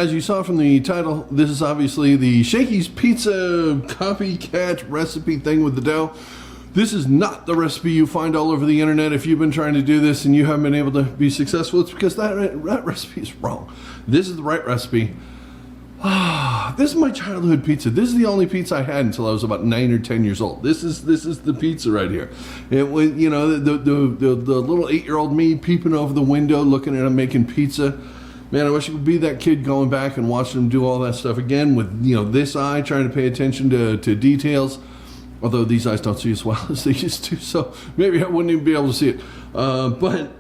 as you saw from the title, this is obviously the Shakey's Pizza copycat recipe thing with the dough. This is not the recipe you find all over the internet. If you've been trying to do this and you haven't been able to be successful, it's because that recipe is wrong. This is the right recipe. This is my childhood pizza. This is the only pizza I had until I was about 9 or 10 years old. This is the pizza right here. It was, you know, the little 8-year-old me peeping over the window, looking at him making pizza. Man, I wish I could be that kid going back and watching him do all that stuff again with, you know, this eye, trying to pay attention to details. Although these eyes don't see as well as they used to, so maybe I wouldn't even be able to see it. But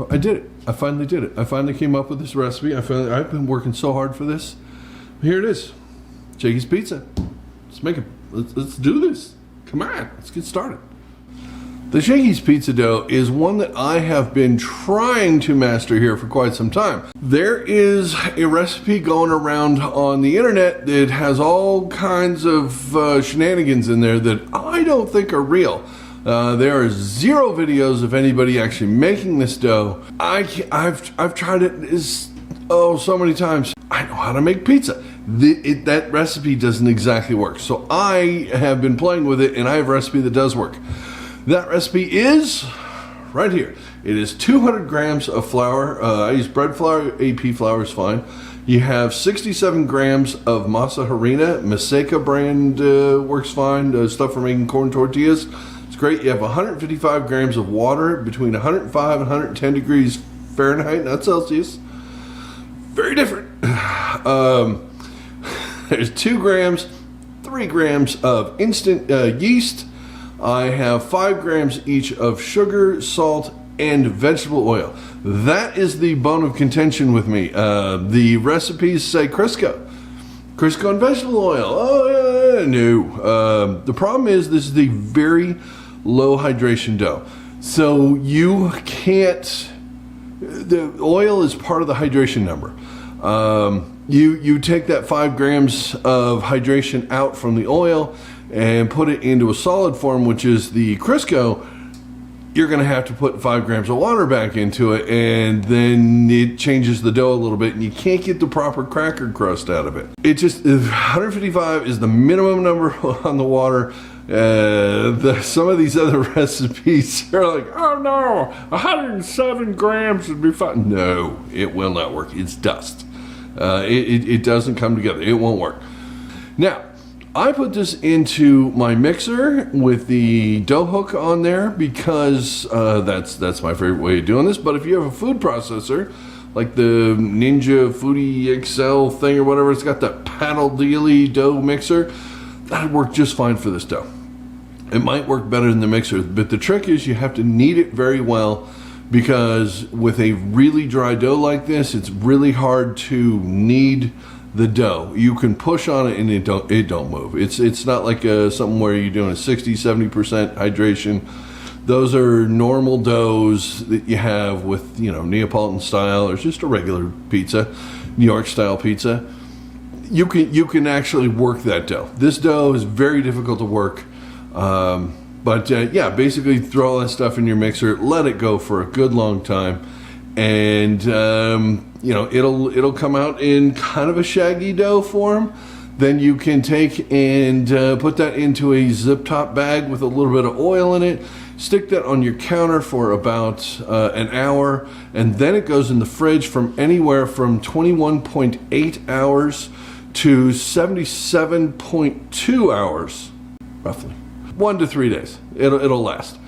I did it. I finally did it. I finally came up with this recipe. I've been working so hard for this. Here it is. Shakey's Pizza. Let's make it. Let's do this. Come on. Let's get started. The Shakey's Pizza dough is one that I have been trying to master here for quite some time. There is a recipe going around on the internet that has all kinds of shenanigans in there that I don't think are real. There are 0 videos of anybody actually making this dough. I've tried it so many times. I know how to make pizza. That recipe doesn't exactly work. So I have been playing with it, and I have a recipe that does work. That recipe is right here. It is 200 grams of flour. I use bread flour. AP flour is fine. You have 67 grams of Masa Harina. Masa brand works fine. Stuff for making corn tortillas. It's great. You have 155 grams of water between 105 and 110 degrees Fahrenheit, not Celsius. Very different. There's 2 grams, 3 grams of instant yeast. I have 5 grams each of sugar, salt, and vegetable oil. That is the bone of contention with me. The recipes say Crisco and vegetable oil. Oh, yeah, no. The problem is this is the very low hydration dough. So you can't, the oil is part of the hydration number. You take that 5 grams of hydration out from the oil and put it into a solid form, which is the Crisco. You're going to have to put 5 grams of water back into it, and then it changes the dough a little bit, and you can't get the proper cracker crust out of it. It just, 155 is the minimum number on the water. Some of these other recipes are like, oh no, 107 grams would be fine. No, it will not work. It's dust. It doesn't come together. It won't work. Now, I put this into my mixer with the dough hook on there because that's my favorite way of doing this. But if you have a food processor, like the Ninja Foodie XL thing or whatever, it's got that paddle dealy dough mixer, that'd work just fine for this dough. It might work better than the mixer, but the trick is you have to knead it very well, because with a really dry dough like this, it's really hard to knead the dough. You can push on it and it don't move. It's not like something where you're doing a 60-70% hydration. Those are normal doughs that you have with, you know, Neapolitan style or just a regular pizza, New York style pizza. You can actually work that dough. This dough is very difficult to work. Yeah, basically throw all that stuff in your mixer, let it go for a good long time, and you know, it'll come out in kind of a shaggy dough form. Then you can take and put that into a zip top bag with a little bit of oil in it, stick that on your counter for about an hour, and then it goes in the fridge from anywhere from 21.8 hours to 77.2 hours, roughly. 1 to 3 days. It'll last.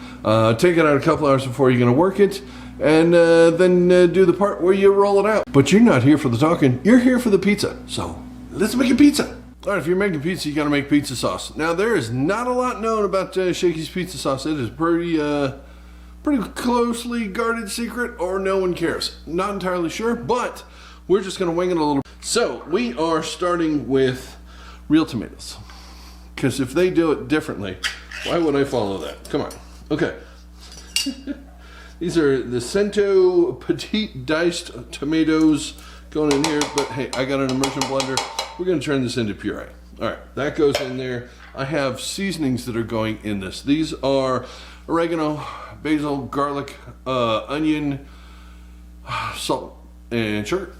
Take it out a couple hours before you're going to work it, and then do the part where you roll it out. But you're not here for the talking. You're here for the pizza. So let's make a pizza. All right, if you're making pizza, you got to make pizza sauce. Now, there is not a lot known about Shakey's pizza sauce. It is pretty closely guarded secret, or no one cares. Not entirely sure, but we're just going to wing it a little. So we are starting with real tomatoes, because if they do it differently, why would I follow that? Come on. Okay. These are the Cento Petite diced tomatoes going in here, but hey, I got an immersion blender. We're going to turn this into puree. All right, that goes in there. I have seasonings that are going in this. These are oregano, basil, garlic, onion, salt, and sugar.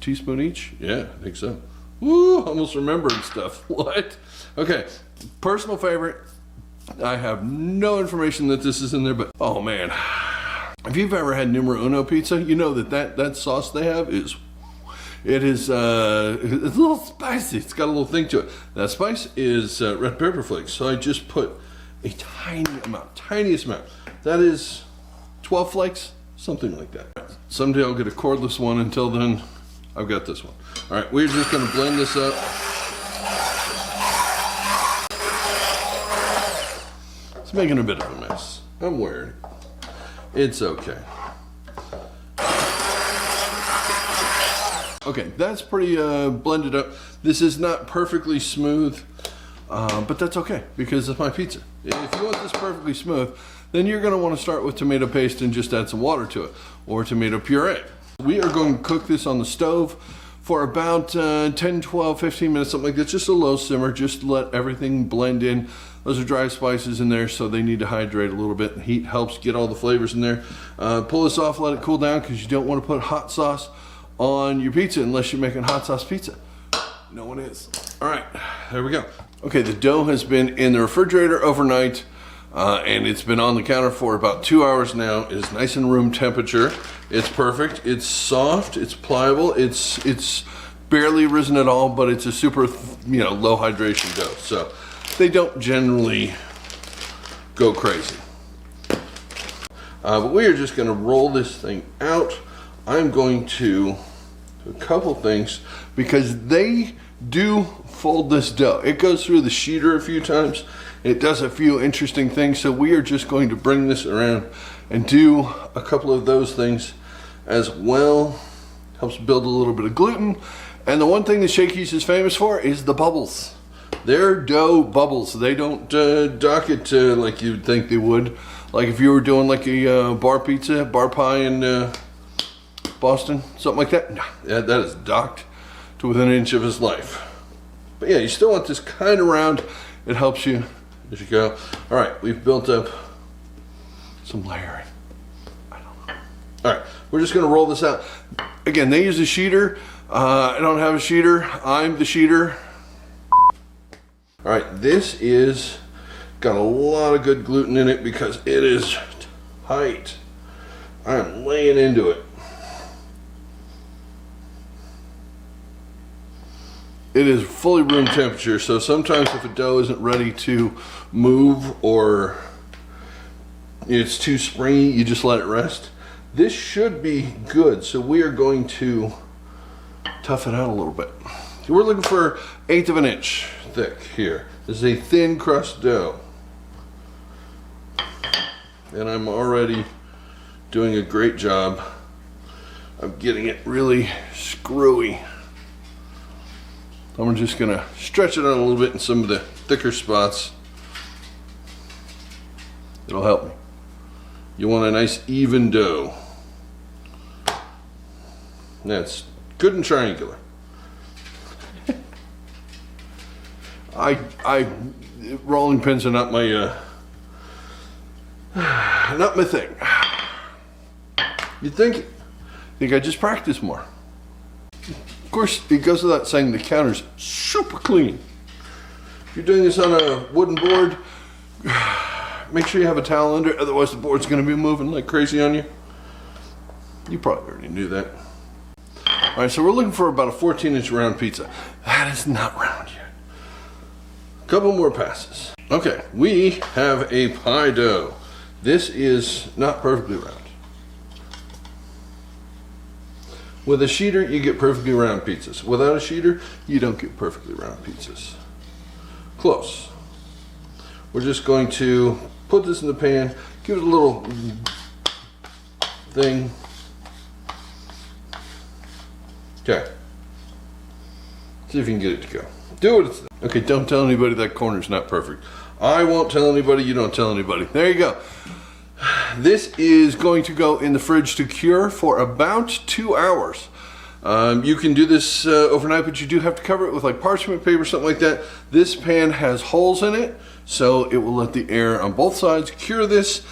2 teaspoon each? Yeah, I think so. Woo, almost remembering stuff. What? Okay, personal favorite. I have no information that this is in there, but oh man. If you've ever had numero uno pizza, you know that sauce they have is, it's a little spicy. It's got a little thing to it. That spice is red pepper flakes. So I just put a tiny amount, tiniest amount. That is 12 flakes, something like that. Someday I'll get a cordless one. Until then, I've got this one. All right, we're just gonna blend this up. It's making a bit of a mess. I'm wearing it. It's okay. Okay, that's pretty blended up. This is not perfectly smooth, but that's okay because it's my pizza. If you want this perfectly smooth, then you're gonna wanna start with tomato paste and just add some water to it, or tomato puree. We are going to cook this on the stove for about 10, 12, 15 minutes, something like that. Just a low simmer, just let everything blend in. Those are dry spices in there, so they need to hydrate a little bit. And heat helps get all the flavors in there. Pull this off, let it cool down, because you don't want to put hot sauce on your pizza unless you're making hot sauce pizza. No one is. All right, there we go. Okay, the dough has been in the refrigerator overnight, and it's been on the counter for about 2 hours now. It is nice and room temperature. It's perfect. It's soft. It's pliable. It's barely risen at all, but it's a super, low hydration dough. So they don't generally go crazy. But we are just going to roll this thing out. I'm going to do a couple things because they do fold this dough. It goes through the sheeter a few times. It does a few interesting things. So we are just going to bring this around and do a couple of those things as well. Helps build a little bit of gluten. And the one thing that Shakey's is famous for is the bubbles. Their dough bubbles. They don't dock it like you'd think they would. Like if you were doing like a bar pizza, bar pie in Boston, something like that. No, that is docked to within an inch of his life. But yeah, you still want this kind of round. It helps you as you go. All right, we've built up some layering. I don't know. All right, we're just gonna roll this out. Again, they use a sheeter. I don't have a sheeter. I'm the sheeter. All right, this is got a lot of good gluten in it because it is tight. I'm laying into it. It is fully room temperature, so sometimes if a dough isn't ready to move or it's too springy, you just let it rest. This should be good, so we are going to tough it out a little bit. So we're looking for 1/8 of an inch thick here. This is a thin crust dough. And I'm already doing a great job of getting it really screwy. I'm just gonna stretch it out a little bit in some of the thicker spots. It'll help me. You want a nice even dough. That's good and triangular. Rolling pins are not my thing. You'd think I just practice more. Of course, it goes without saying the counter's super clean. If you're doing this on a wooden board, make sure you have a towel under it, otherwise the board's gonna be moving like crazy on you. You probably already knew that. All right, so we're looking for about a 14-inch round pizza. That is not round yet. A couple more passes. Okay, we have a pie dough. This is not perfectly round. With a sheeter, you get perfectly round pizzas. Without a sheeter, you don't get perfectly round pizzas. Close. We're just going to put this in the pan, give it a little thing. Okay. See if you can get it to go. Do it. Okay, don't tell anybody that corner's not perfect. I won't tell anybody, you don't tell anybody. There you go. This is going to go in the fridge to cure for about 2 hours. You can do this overnight, but you do have to cover it with like parchment paper, something like that. This pan has holes in it, so it will let the air on both sides cure this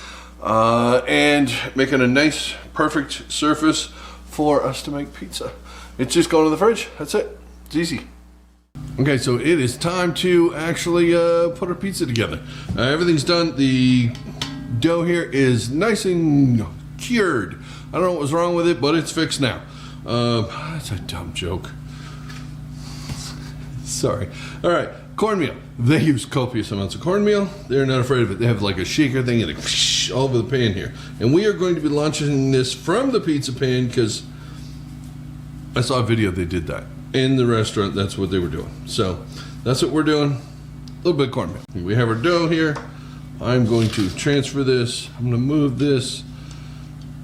and make it a nice, perfect surface for us to make pizza. It's just going to the fridge. That's it. It's easy. Okay, so it is time to actually put our pizza together. Everything's done. The dough here is nice and cured. I don't know what was wrong with it, but it's fixed now. That's a dumb joke. Sorry. All right, cornmeal. They use copious amounts of cornmeal. They're not afraid of it. They have like a shaker thing and it all over the pan here. And we are going to be launching this from the pizza pan because I saw a video they did that. In the restaurant, that's what they were doing. So that's what we're doing. A little bit of cornmeal. We have our dough here. I'm going to transfer this. I'm going to move this.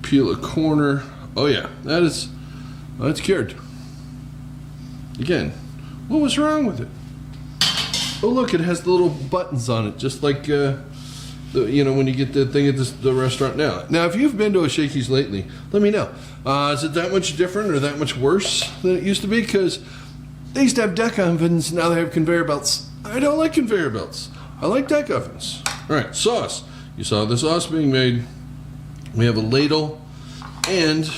Peel a corner. Oh yeah, that's cured. Again, what was wrong with it? Oh look, it has the little buttons on it, just like when you get the thing at the restaurant now. Now, if you've been to a Shakey's lately, let me know. Is it that much different or that much worse than it used to be? Because they used to have deck ovens, now they have conveyor belts. I don't like conveyor belts. I like deck ovens. All right, sauce. You saw the sauce being made. We have a ladle, and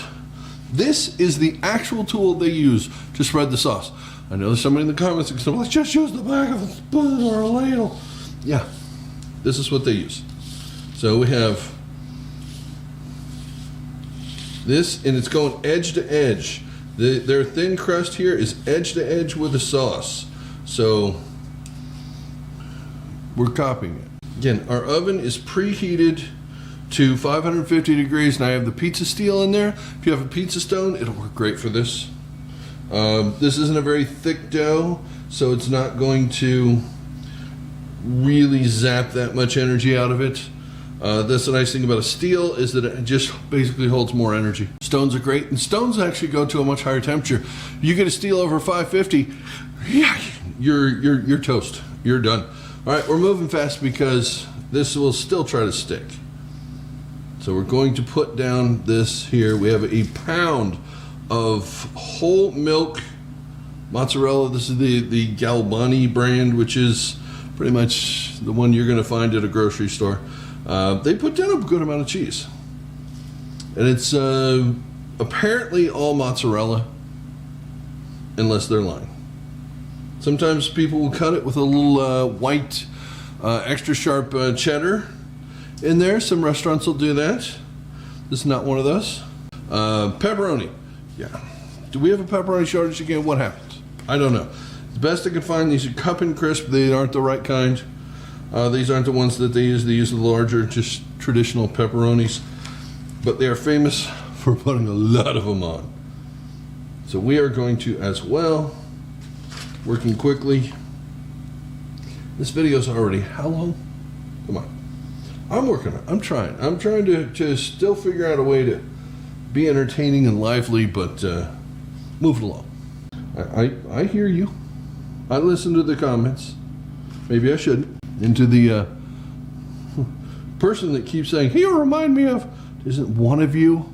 this is the actual tool they use to spread the sauce. I know there's somebody in the comments that says, let's just use the back of a spoon or a ladle. Yeah, this is what they use. So we have this, and it's going edge to edge. Their thin crust here is edge to edge with the sauce. So we're copying it. Again, our oven is preheated to 550 degrees, and I have the pizza steel in there. If you have a pizza stone, it'll work great for this. This isn't a very thick dough, so it's not going to really zap that much energy out of it. That's the nice thing about a steel, is that it just basically holds more energy. Stones are great, and stones actually go to a much higher temperature. You get a steel over 550, yeah, you're toast. You're done. All right, we're moving fast because this will still try to stick. So we're going to put down this here. We have a pound of whole milk mozzarella. This is the Galbani brand, which is pretty much the one you're going to find at a grocery store. They put down a good amount of cheese, and it's apparently all mozzarella, unless they're lying. Sometimes people will cut it with a little white extra sharp cheddar in there. Some restaurants will do that. This is not one of those. Pepperoni. Yeah. Do we have a pepperoni shortage again? What happened? I don't know. The best I can find, these are cup and crisp. They aren't the right kind. These aren't the ones that they use. They use the larger, just traditional pepperonis. But they are famous for putting a lot of them on. So we are going to, as well, working quickly. This video is already how long? Come on. I'm working on it. I'm trying. I'm trying to still figure out a way to be entertaining and lively, but move it along. I hear you. I listen to the comments. Maybe I shouldn't. Into the person that keeps saying, he'll remind me of, isn't one of you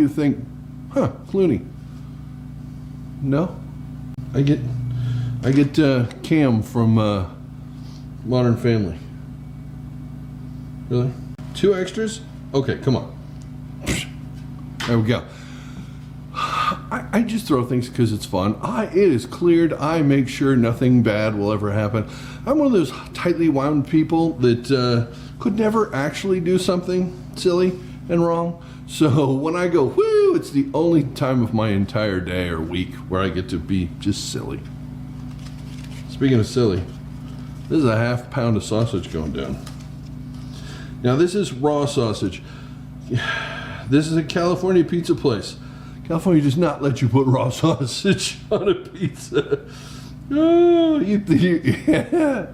think, Clooney? No? I get Cam from Modern Family. Really? 2 extras? Okay, come on. There we go. I just throw things because it's fun. It is cleared. I make sure nothing bad will ever happen. I'm one of those tightly wound people that could never actually do something silly and wrong. So when I go, whoo, it's the only time of my entire day or week where I get to be just silly. Speaking of silly, this is a half pound of sausage going down. Now this is raw sausage. This is a California pizza place. California does not let you put raw sausage on a pizza. Oh, yeah.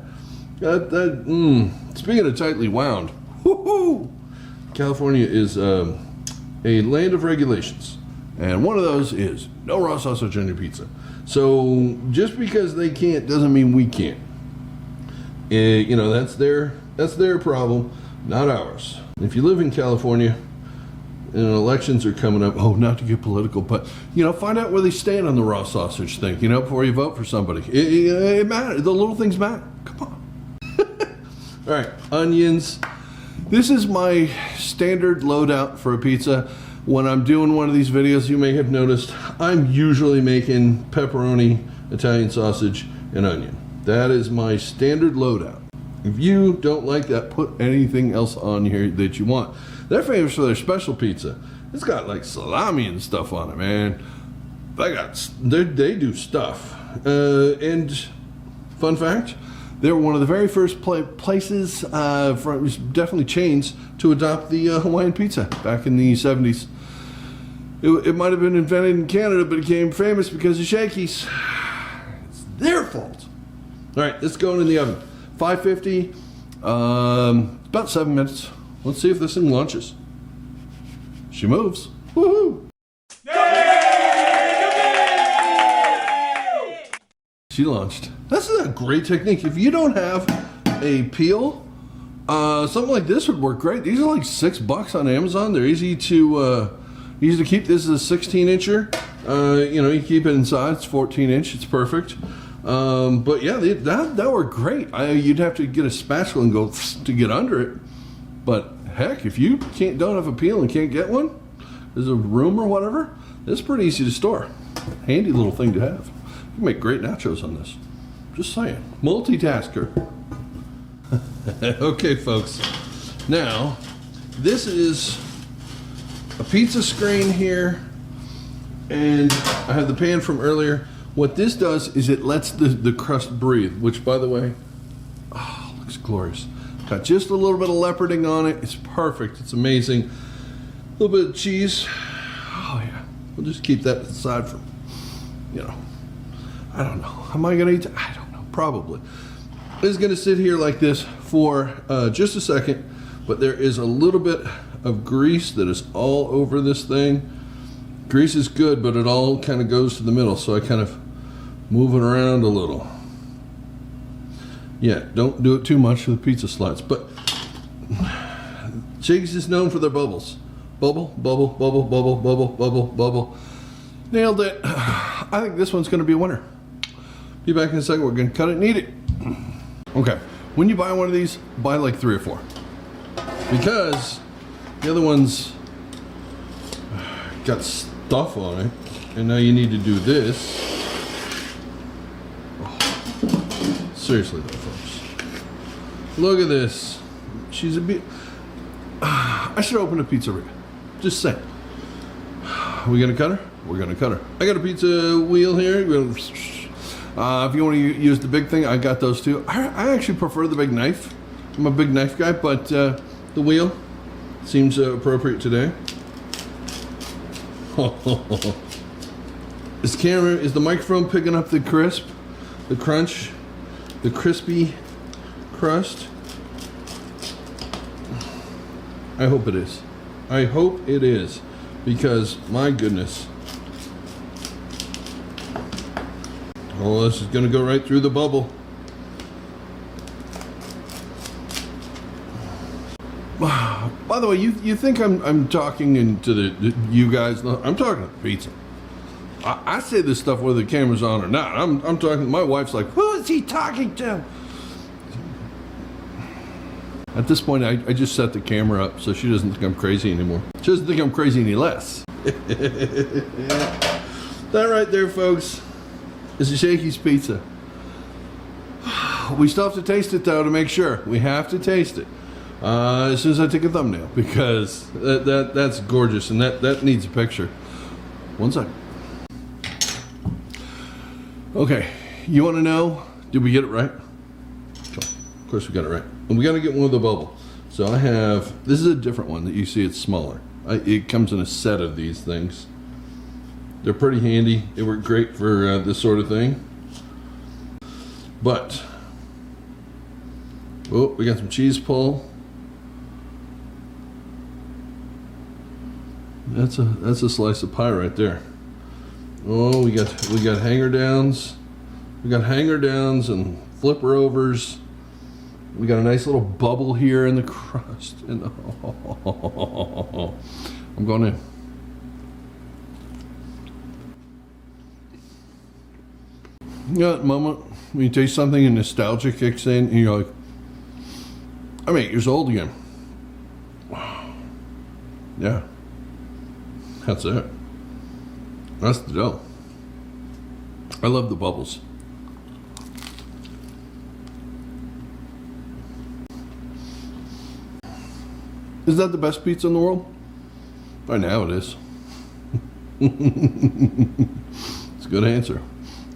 Speaking of tightly wound, woohoo! California is a land of regulations. And one of those is no raw sausage on your pizza. So just because they can't doesn't mean we can't. That's their problem, not ours. If you live in California and elections are coming up, not to get political, but find out where they stand on the raw sausage thing, before you vote for somebody. It matters. The little things matter. Come on. All right, onions. This is my standard loadout for a pizza. when I'm doing one of these videos, you may have noticed I'm usually making pepperoni, Italian sausage, and onion. That is my standard loadout. If you don't like that, put anything else on here that you want. They're famous for their special pizza. It's got like salami and stuff on it, man. They do stuff. And fun fact, they were one of the very first places, definitely chains, to adopt the Hawaiian pizza back in the 70s. It might have been invented in Canada, but it became famous because of Shakey's. It's their fault. All right, let's go in the oven. 550, about 7 minutes. Let's see if this thing launches. She moves. Woohoo! She launched. This is a great technique. If you don't have a peel, something like this would work great. These are like $6 on Amazon. They're easy to keep. This is a 16-incher. You keep it inside. It's 14-inch. It's perfect. But yeah, that worked great. You'd have to get a spatula and go to get under it. But heck, if you don't have a peel and can't get one, there's a room or whatever. It's pretty easy to store. Handy little thing to have. You can make great nachos on this. Just saying. Multitasker. Okay, folks. Now, this is a pizza screen here, and I have the pan from earlier. What this does is it lets the crust breathe, which, by the way, looks glorious. Got just a little bit of leoparding on it. It's perfect. It's amazing. A little bit of cheese. Oh, yeah. We'll just keep that aside from, I don't know. Am I going to eat it? I don't know. Probably. It's going to sit here like this for just a second, but there is a little bit of grease that is all over this thing. Grease is good, but it all kind of goes to the middle, so I kind of move it around a little. Yeah, don't do it too much for the pizza slides, but Shakey's is known for their bubbles. Bubble, bubble, bubble, bubble, bubble, bubble, bubble. Nailed it. I think this one's going to be a winner. Be back in a second. We're going to cut it and eat it. Okay, when you buy one of these, buy like 3 or 4. Because the other ones got stuff on it, and now you need to do this. Oh, seriously though, folks. Look at this. She's a bit... I should open a pizzeria. Just saying. Are we gonna cut her? We're gonna cut her. I got a pizza wheel here. If you want to use the big thing, I got those too. I actually prefer the big knife. I'm a big knife guy, but the wheel seems appropriate today. Is the microphone picking up the crisp, the crunch, the crispy crust? I hope it is. I hope it is, because my goodness. Oh, this is gonna go right through the bubble. By the way, you think I'm talking into you guys? I'm talking to pizza. I say this stuff whether the camera's on or not. I'm talking. My wife's like, who is he talking to? At this point, I just set the camera up so she doesn't think I'm crazy anymore. She doesn't think I'm crazy any less. That right there, folks, is a Shakey's pizza. We still have to taste it though to make sure. We have to taste it. As soon as I take a thumbnail, because that's gorgeous, and that needs a picture. One second. Okay, you want to know, did we get it right? Of course we got it right. And we got to get one with a bubble. So I have, this is a different one that you see, it's smaller. It comes in a set of these things. They're pretty handy. They work great for this sort of thing. But, oh, we got some cheese pull. That's a slice of pie right there. Oh, we got hanger downs. We got hanger downs and flipper overs. We got a nice little bubble here in the crust. And I'm going in. You know that moment when you taste something and nostalgia kicks in and you're like, I'm 8 years old again. Yeah. That's it. That's the dough. I love the bubbles. Is that the best pizza in the world? Right now it is. It's a good answer.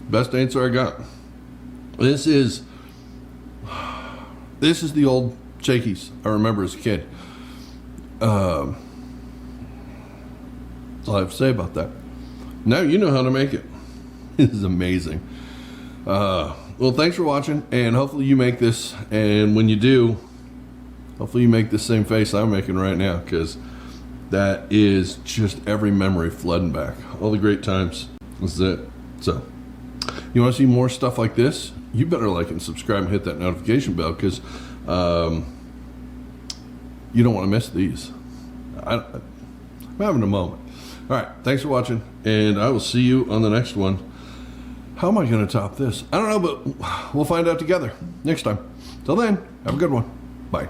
Best answer I got. This is the old Shakey's I remember as a kid. That's all I have to say about that. Now you know how to make it. This is amazing. Well, thanks for watching, and hopefully you make this, and when you do, hopefully you make the same face I'm making right now, because that is just every memory flooding back. All the great times. This is it. So, you want to see more stuff like this? You better like and subscribe and hit that notification bell, because you don't want to miss these. I'm having a moment. All right, thanks for watching, and I will see you on the next one. How am I going to top this? I don't know, but we'll find out together next time. Till then, have a good one. Bye.